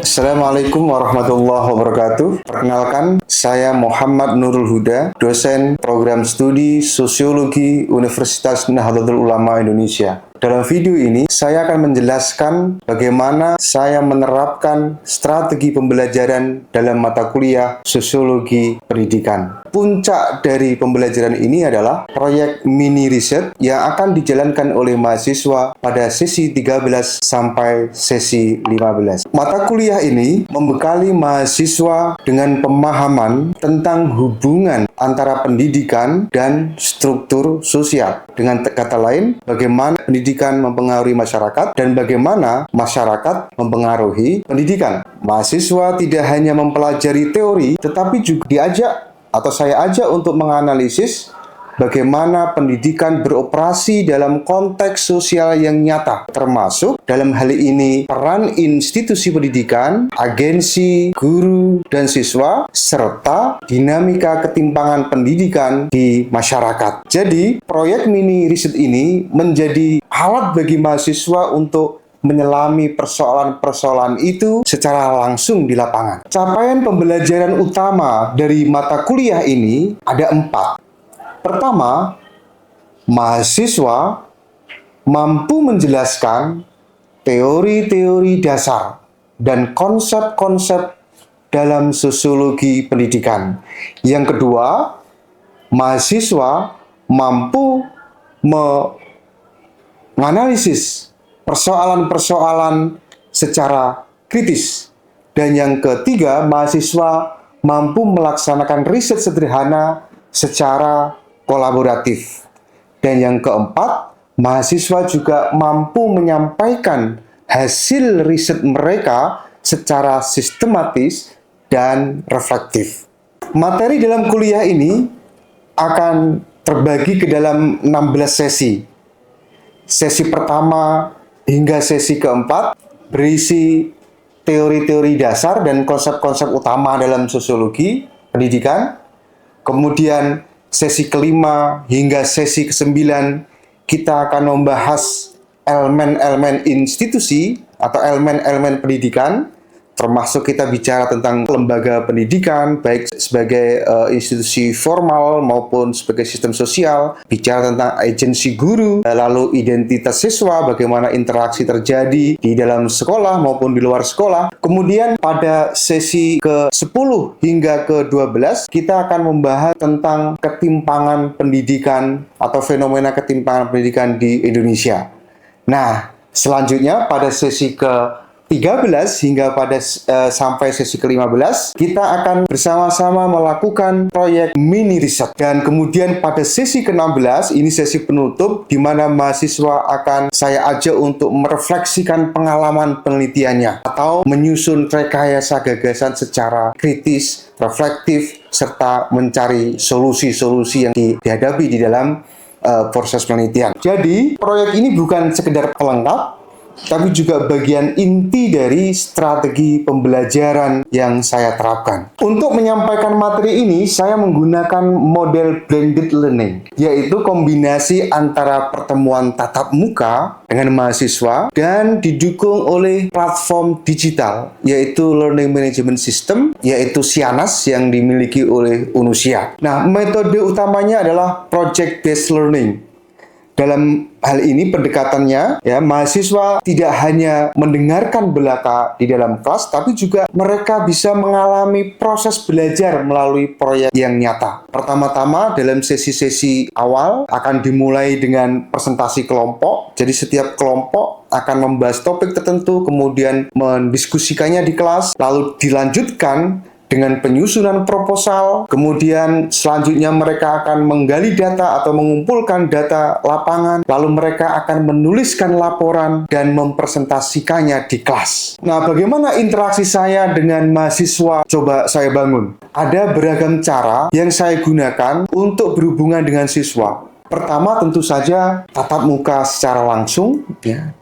Assalamualaikum warahmatullahi wabarakatuh. Perkenalkan, saya Muhammad Nurul Huda, dosen program studi Sosiologi Universitas Nahdlatul Ulama Indonesia. Dalam video ini, saya akan menjelaskan bagaimana saya menerapkan strategi pembelajaran dalam mata kuliah Sosiologi Pendidikan. Puncak dari pembelajaran ini adalah proyek mini riset yang akan dijalankan oleh mahasiswa pada sesi 13 sampai sesi 15. Mata kuliah ini membekali mahasiswa dengan pemahaman tentang hubungan antara pendidikan dan struktur sosial. Dengan kata lain, bagaimana pendidikan mempengaruhi masyarakat dan bagaimana masyarakat mempengaruhi pendidikan. Mahasiswa tidak hanya mempelajari teori, tetapi juga saya ajak untuk menganalisis bagaimana pendidikan beroperasi dalam konteks sosial yang nyata, termasuk dalam hal ini peran institusi pendidikan, agensi, guru, dan siswa, serta dinamika ketimpangan pendidikan di masyarakat. Jadi, proyek mini riset ini menjadi alat bagi mahasiswa untuk menyelami persoalan-persoalan itu secara langsung di lapangan. Capaian pembelajaran utama dari mata kuliah ini ada 4. Pertama, mahasiswa mampu menjelaskan teori-teori dasar dan konsep-konsep dalam sosiologi pendidikan. Yang kedua, mahasiswa mampu menganalisis persoalan-persoalan secara kritis. Dan yang ketiga, mahasiswa mampu melaksanakan riset sederhana secara kolaboratif. Dan yang keempat, mahasiswa juga mampu menyampaikan hasil riset mereka secara sistematis dan reflektif. Materi dalam kuliah ini akan terbagi ke dalam 16 sesi. Sesi pertama hingga sesi keempat berisi teori-teori dasar dan konsep-konsep utama dalam sosiologi pendidikan. Kemudian sesi kelima hingga sesi ke-9 kita akan membahas elemen-elemen institusi atau elemen-elemen pendidikan, termasuk kita bicara tentang lembaga pendidikan, baik sebagai institusi formal maupun sebagai sistem sosial, bicara tentang agensi guru, lalu identitas siswa, bagaimana interaksi terjadi di dalam sekolah maupun di luar sekolah. Kemudian pada sesi ke-10 hingga ke-12, kita akan membahas tentang ketimpangan pendidikan atau fenomena ketimpangan pendidikan di Indonesia. Nah, selanjutnya pada sesi ke-13 hingga sampai sesi ke-15 kita akan bersama-sama melakukan proyek mini riset. Dan kemudian pada sesi ke-16 ini sesi penutup di mana mahasiswa akan saya ajak untuk merefleksikan pengalaman penelitiannya atau menyusun rekayasa gagasan secara kritis, reflektif, serta mencari solusi-solusi yang dihadapi di dalam proses penelitian. Jadi, proyek ini bukan sekedar pelengkap, tapi juga bagian inti dari strategi pembelajaran yang saya terapkan. Untuk menyampaikan materi ini, saya menggunakan model blended learning, yaitu kombinasi antara pertemuan tatap muka dengan mahasiswa dan didukung oleh platform digital, yaitu Learning Management System, yaitu SIANAS yang dimiliki oleh Unusia. Nah, metode utamanya adalah project-based learning. Dalam hal ini pendekatannya, mahasiswa tidak hanya mendengarkan belaka di dalam kelas, tapi juga mereka bisa mengalami proses belajar melalui proyek yang nyata. Pertama-tama dalam sesi-sesi awal akan dimulai dengan presentasi kelompok. Jadi setiap kelompok akan membahas topik tertentu, kemudian mendiskusikannya di kelas, lalu dilanjutkan dengan penyusunan proposal. Kemudian selanjutnya mereka akan menggali data atau mengumpulkan data lapangan, lalu mereka akan menuliskan laporan dan mempresentasikannya di kelas. Nah, bagaimana interaksi saya dengan mahasiswa coba saya bangun? Ada beragam cara yang saya gunakan untuk berhubungan dengan siswa. Pertama, tentu saja tatap muka secara langsung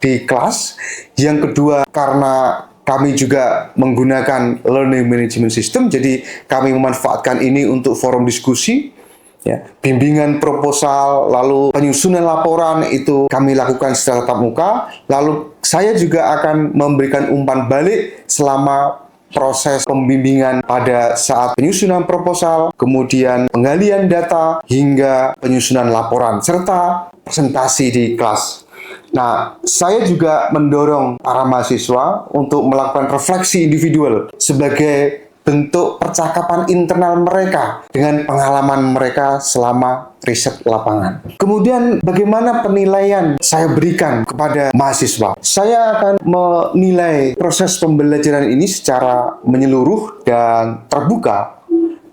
di kelas. Yang kedua, karena kami juga menggunakan Learning Management System, jadi kami memanfaatkan ini untuk forum diskusi. Ya, bimbingan proposal, lalu penyusunan laporan itu kami lakukan secara tatap muka. Lalu saya juga akan memberikan umpan balik selama proses pembimbingan pada saat penyusunan proposal, kemudian penggalian data, hingga penyusunan laporan, serta presentasi di kelas. Nah, saya juga mendorong para mahasiswa untuk melakukan refleksi individual sebagai bentuk percakapan internal mereka dengan pengalaman mereka selama riset lapangan. Kemudian bagaimana penilaian saya berikan kepada mahasiswa? Saya akan menilai proses pembelajaran ini secara menyeluruh dan terbuka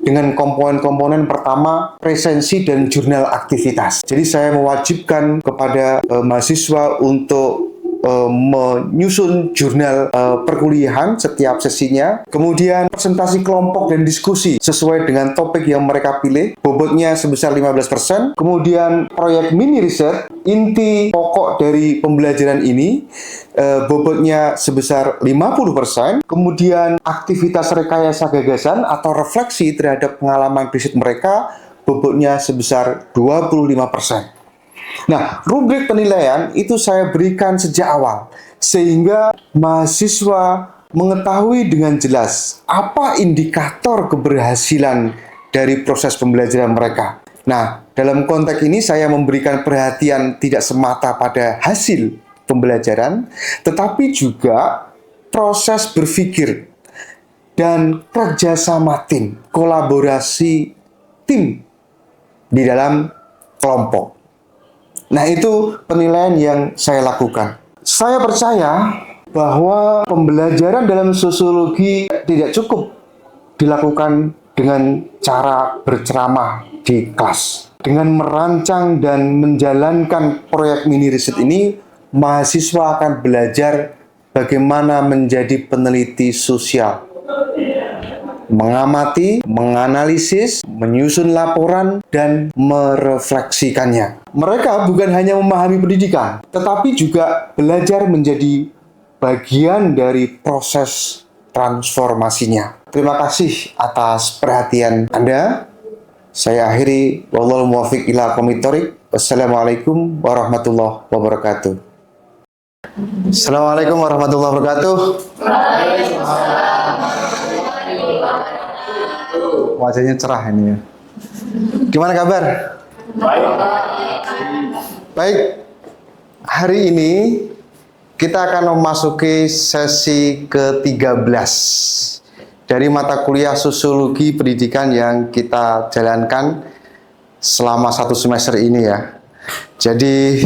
dengan komponen-komponen pertama, presensi dan jurnal aktivitas. Jadi saya mewajibkan kepada mahasiswa untuk menyusun jurnal perkuliahan setiap sesinya, kemudian presentasi kelompok dan diskusi sesuai dengan topik yang mereka pilih, bobotnya sebesar 15%, kemudian proyek mini riset, inti pokok dari pembelajaran ini, bobotnya sebesar 50%, kemudian aktivitas rekayasa gagasan atau refleksi terhadap pengalaman riset mereka, bobotnya sebesar 25%. Nah, rubrik penilaian itu saya berikan sejak awal, sehingga mahasiswa mengetahui dengan jelas apa indikator keberhasilan dari proses pembelajaran mereka. Nah, dalam konteks ini saya memberikan perhatian tidak semata pada hasil pembelajaran, tetapi juga proses berpikir dan kerjasama tim, kolaborasi tim di dalam kelompok. Nah, itu penilaian yang saya lakukan. Saya percaya bahwa pembelajaran dalam sosiologi tidak cukup dilakukan dengan cara berceramah di kelas. Dengan merancang dan menjalankan proyek mini riset ini, mahasiswa akan belajar bagaimana menjadi peneliti sosial. Mengamati, menganalisis, menyusun laporan, dan merefleksikannya. Mereka bukan hanya memahami pendidikan, tetapi juga belajar menjadi bagian dari proses transformasinya. Terima kasih atas perhatian Anda. Saya akhiri, wallahul muwaffiq ila aqwamit thoriq. Wassalamualaikum warahmatullahi wabarakatuh. Assalamualaikum warahmatullahi wabarakatuh. Wajahnya cerah ini ya. Gimana kabar? Baik. Hari ini kita akan memasuki sesi ke-13 dari mata kuliah sosiologi pendidikan yang kita jalankan selama 1 semester ini ya. Jadi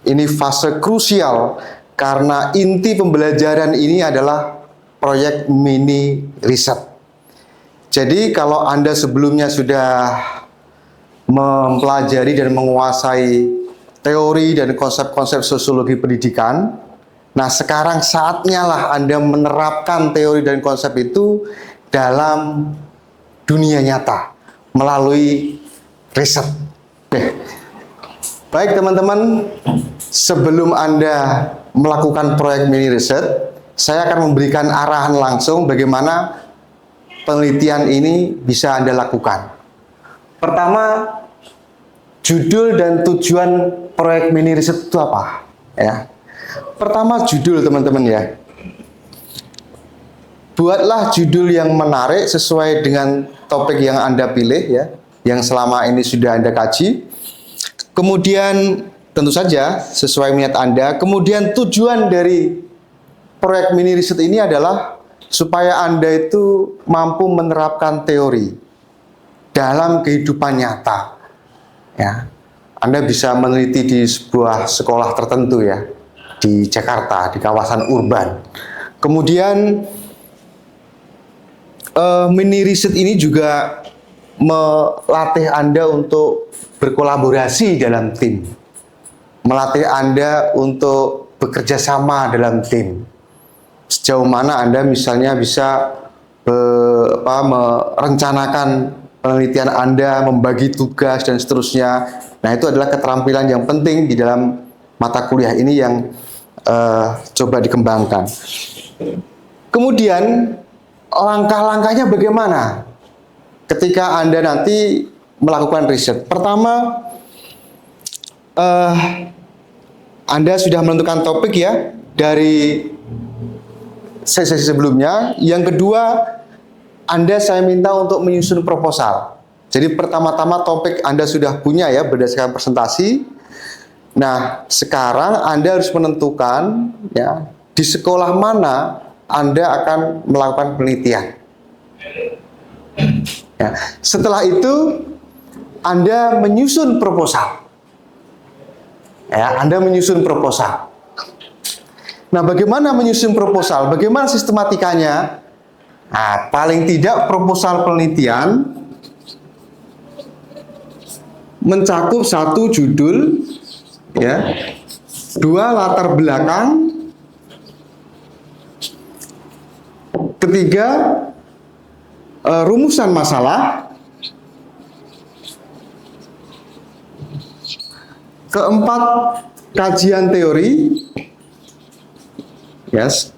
ini fase krusial karena inti pembelajaran ini adalah proyek mini riset. Jadi kalau Anda sebelumnya sudah mempelajari dan menguasai teori dan konsep-konsep sosiologi pendidikan, nah sekarang saatnya lah Anda menerapkan teori dan konsep itu dalam dunia nyata melalui riset. Baik teman-teman, sebelum Anda melakukan proyek mini riset, saya akan memberikan arahan langsung bagaimana penelitian ini bisa Anda lakukan. Pertama, judul dan tujuan proyek mini riset itu apa? Ya. Pertama, judul teman-teman ya. Buatlah judul yang menarik sesuai dengan topik yang Anda pilih ya, yang selama ini sudah Anda kaji. Kemudian tentu saja sesuai minat Anda. Kemudian tujuan dari proyek mini riset ini adalah supaya Anda itu mampu menerapkan teori dalam kehidupan nyata. Ya, Anda bisa meneliti di sebuah sekolah tertentu ya, di Jakarta, di kawasan urban. Kemudian mini riset ini juga melatih Anda untuk berkolaborasi dalam tim, melatih Anda untuk bekerja sama dalam tim. Sejauh mana Anda misalnya bisa merencanakan penelitian Anda, membagi tugas dan seterusnya. Nah, itu adalah keterampilan yang penting di dalam mata kuliah ini yang coba dikembangkan. Kemudian langkah-langkahnya bagaimana? Ketika Anda nanti melakukan riset. Pertama, Anda sudah menentukan topik ya dari sesi sebelumnya. Yang kedua, saya minta untuk menyusun proposal. Jadi pertama-tama topik Anda sudah punya ya berdasarkan presentasi. Nah, sekarang Anda harus menentukan ya di sekolah mana Anda akan melakukan penelitian. Ya, setelah itu Anda menyusun proposal. Ya, Anda menyusun proposal. Nah, bagaimana menyusun proposal? Bagaimana sistematikanya? Nah, paling tidak proposal penelitian mencakup satu judul, ya, dua latar belakang, ketiga rumusan masalah, keempat kajian teori, yes,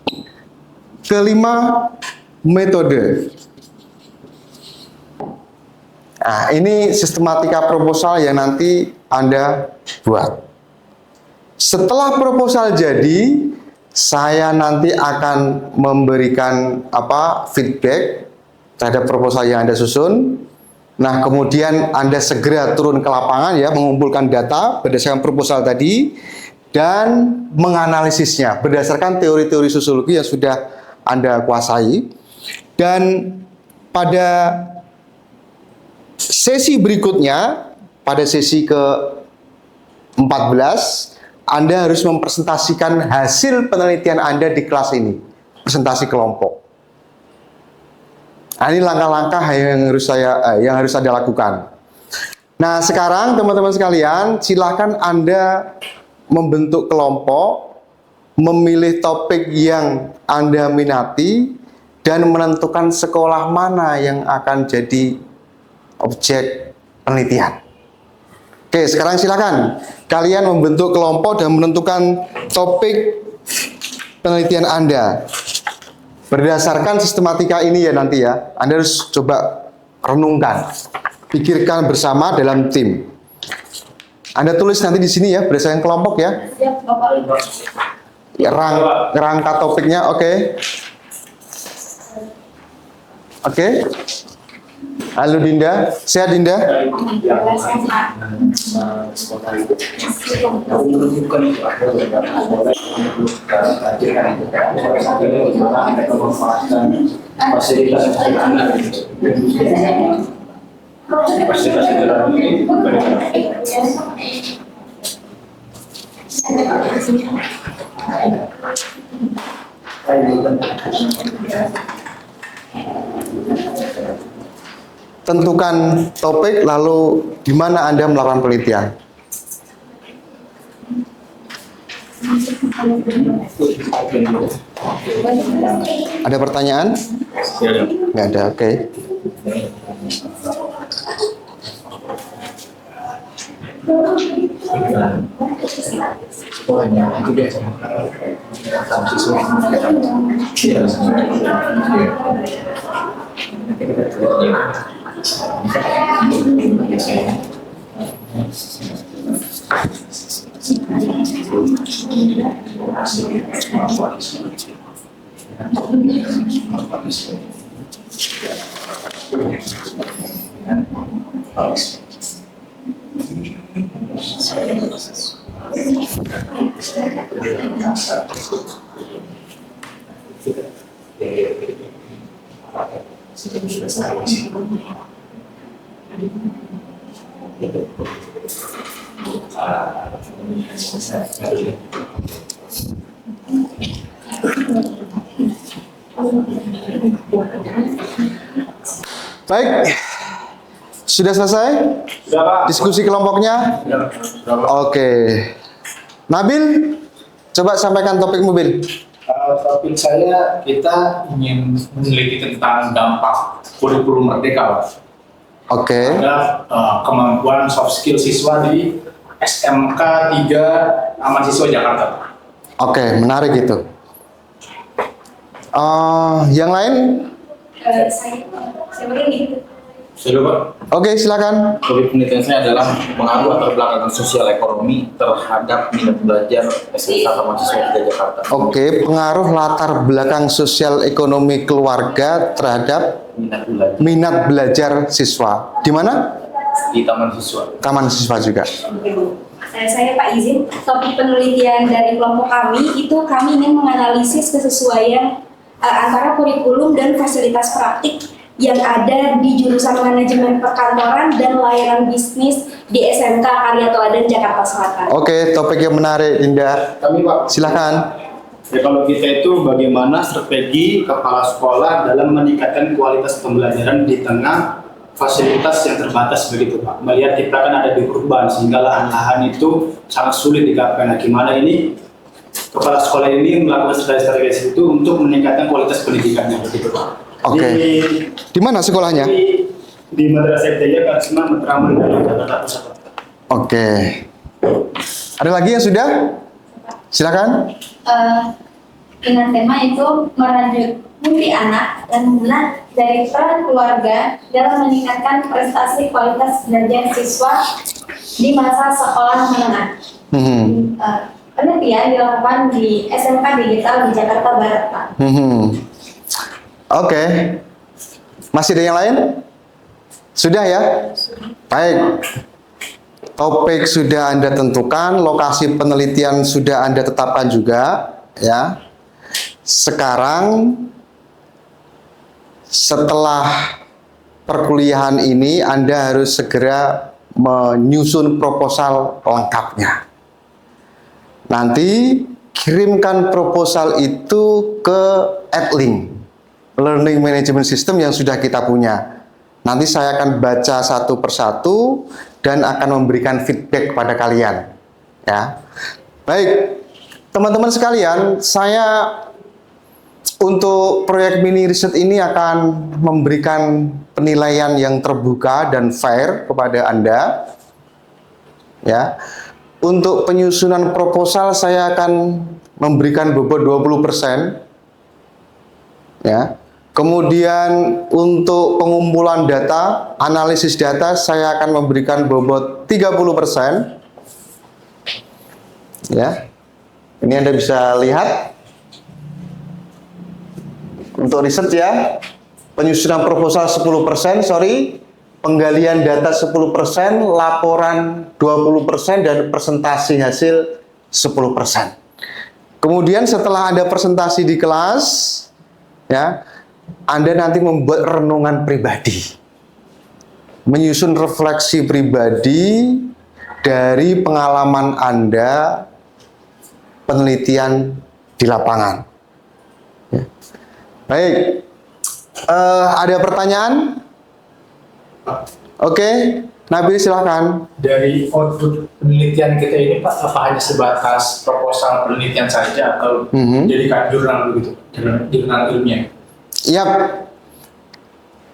kelima metode. Nah, ini sistematika proposal yang nanti Anda buat. Setelah proposal jadi, saya nanti akan memberikan feedback terhadap proposal yang Anda susun. Nah, kemudian Anda segera turun ke lapangan ya, mengumpulkan data berdasarkan proposal tadi dan menganalisisnya berdasarkan teori-teori sosiologi yang sudah Anda kuasai. Dan pada sesi berikutnya, pada sesi ke-14, Anda harus mempresentasikan hasil penelitian Anda di kelas ini, presentasi kelompok. Nah, ini langkah-langkah yang harus Anda lakukan. Nah, sekarang teman-teman sekalian, silakan Anda membentuk kelompok, memilih topik yang Anda minati, dan menentukan sekolah mana yang akan jadi objek penelitian. Oke, sekarang silakan kalian membentuk kelompok dan menentukan topik penelitian Anda. Berdasarkan sistematika ini ya nanti ya, Anda harus coba renungkan, pikirkan bersama dalam tim. Anda tulis nanti di sini ya, berdasarkan kelompok ya. Rangka topiknya, oke. Oke. Halo Dinda, sehat Dinda? Tentukan topik, lalu di mana Anda melakukan penelitian. Ada pertanyaan? Nggak ada, oke. Baik, sudah selesai diskusi kelompoknya? Oke. Nabil, coba sampaikan topik mobil. Topik saya, kita ingin meneliti tentang dampak kurikulum merdeka, Pak. Oke. Ada kemampuan soft skill siswa di SMK 3 Taman Siswa Jakarta. Oke, menarik itu. Yang lain? Saya begini. Sudah Pak. Oke, silakan. Topik penelitian saya adalah pengaruh latar belakang sosial ekonomi terhadap minat belajar SMK mahasiswa di Jakarta. Oke, pengaruh latar belakang sosial ekonomi keluarga terhadap minat belajar siswa. Di mana? Di Taman Siswa. Taman siswa juga. Saya Pak izin, topik penelitian dari kelompok kami itu kami ingin menganalisis kesesuaian antara kurikulum dan fasilitas praktik yang ada di jurusan manajemen perkantoran dan layanan bisnis di SMK Karya Teladan Jakarta Selatan. Oke, topik yang menarik, Indah. Kami Pak. Silakan. Ya, kalau kita itu bagaimana strategi kepala sekolah dalam meningkatkan kualitas pembelajaran di tengah fasilitas yang terbatas begitu Pak. Melihat kita kan ada di urban sehingga lahan-lahan itu sangat sulit digapai. Nah, gimana ini kepala sekolah ini melakukan strategi itu untuk meningkatkan kualitas pendidikannya begitu Pak. Oke. Di mana sekolahnya? Di Madrasah Ibtidaiyah Karisma Matraman dalam Jakarta Pusat. Oke. Ada lagi yang sudah? Silakan. Dengan tema itu merajut anak dan minat dari peran keluarga dalam meningkatkan prestasi kualitas belajar siswa di masa sekolah menengah. Penelitian dilakukan di SMK Digital di Jakarta Barat, Pak. Oke. Masih ada yang lain? Sudah ya? Baik. Topik sudah Anda tentukan, lokasi penelitian sudah Anda tetapkan juga, ya. Sekarang setelah perkuliahan ini Anda harus segera menyusun proposal lengkapnya. Nanti kirimkan proposal itu ke Edlink, Learning Management System yang sudah kita punya. Nanti saya akan baca satu persatu dan akan memberikan feedback kepada kalian. Ya, baik, teman-teman sekalian, saya untuk proyek mini riset ini akan memberikan penilaian yang terbuka dan fair kepada Anda. Ya, untuk penyusunan proposal saya akan memberikan bobot 20%. Ya. Kemudian untuk pengumpulan data, analisis data saya akan memberikan bobot 30%. Ya. Ini Anda bisa lihat. Untuk riset ya, penyusunan proposal 10%, penggalian data 10%, laporan 20% dan presentasi hasil 10%. Kemudian setelah Anda presentasi di kelas, ya, Anda nanti membuat renungan pribadi, menyusun refleksi pribadi dari pengalaman Anda penelitian di lapangan. Ya. Baik, ada pertanyaan? Oke, Nabil silakan. Dari output penelitian kita ini Pak, apa hanya sebatas proposal penelitian saja atau jadikan jurnal begitu, jurnal ilmiah? Yap.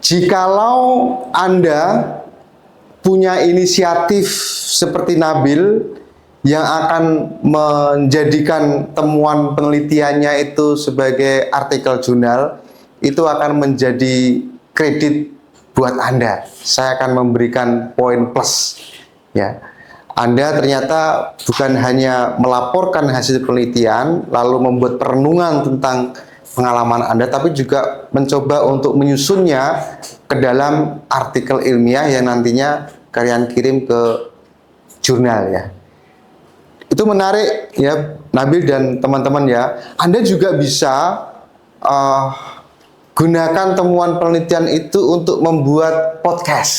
Jikalau Anda punya inisiatif seperti Nabil yang akan menjadikan temuan penelitiannya itu sebagai artikel jurnal, itu akan menjadi kredit buat Anda. Saya akan memberikan poin plus. Ya, Anda ternyata bukan hanya melaporkan hasil penelitian lalu membuat perenungan tentang pengalaman Anda, tapi juga mencoba untuk menyusunnya ke dalam artikel ilmiah yang nantinya kalian kirim ke jurnal ya. Itu menarik ya, Nabil dan teman-teman ya. Anda juga bisa gunakan temuan penelitian itu untuk membuat podcast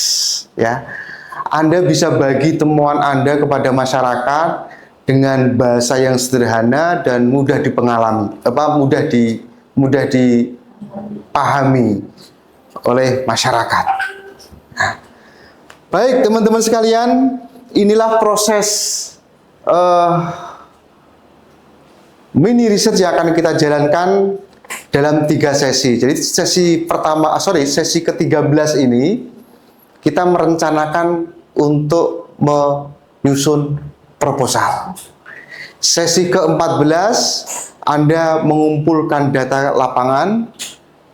ya. Anda bisa bagi temuan Anda kepada masyarakat dengan bahasa yang sederhana dan mudah mudah dipahami oleh masyarakat. Nah, baik teman-teman sekalian, inilah proses mini riset yang akan kita jalankan dalam 3 sesi. Jadi sesi ke-13 ini kita merencanakan untuk menyusun proposal. Sesi ke-14 Anda mengumpulkan data lapangan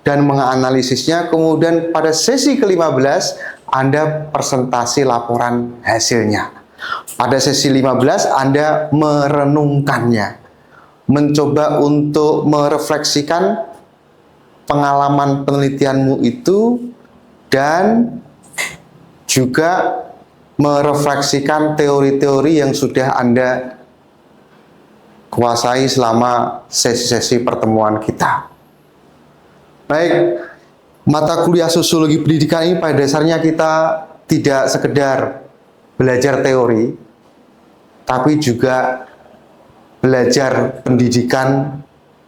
dan menganalisisnya. Kemudian pada sesi ke-15 Anda presentasi laporan hasilnya. Pada sesi 15, Anda merenungkannya, mencoba untuk merefleksikan pengalaman penelitianmu itu dan juga merefleksikan teori-teori yang sudah Anda kuasai selama sesi-sesi pertemuan kita. Baik, mata kuliah sosiologi pendidikan ini pada dasarnya kita tidak sekedar belajar teori, tapi juga belajar pendidikan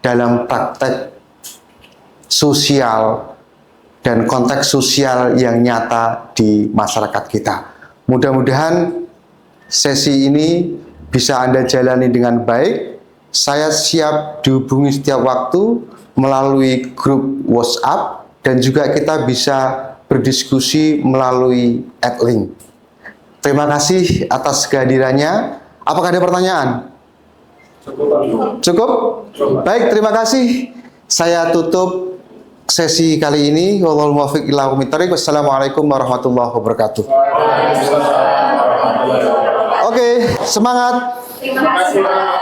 dalam praktek sosial dan konteks sosial yang nyata di masyarakat kita. Mudah-mudahan sesi ini bisa Anda jalani dengan baik. Saya siap dihubungi setiap waktu melalui grup WhatsApp dan juga kita bisa berdiskusi melalui @link. Terima kasih atas kehadirannya. Apakah ada pertanyaan? Cukup? Baik, terima kasih. Saya tutup sesi kali ini. Wallahul muwaffiq ila aqwamit thoriq. Wassalamualaikum warahmatullahi wabarakatuh. Oke, semangat. Terima kasih.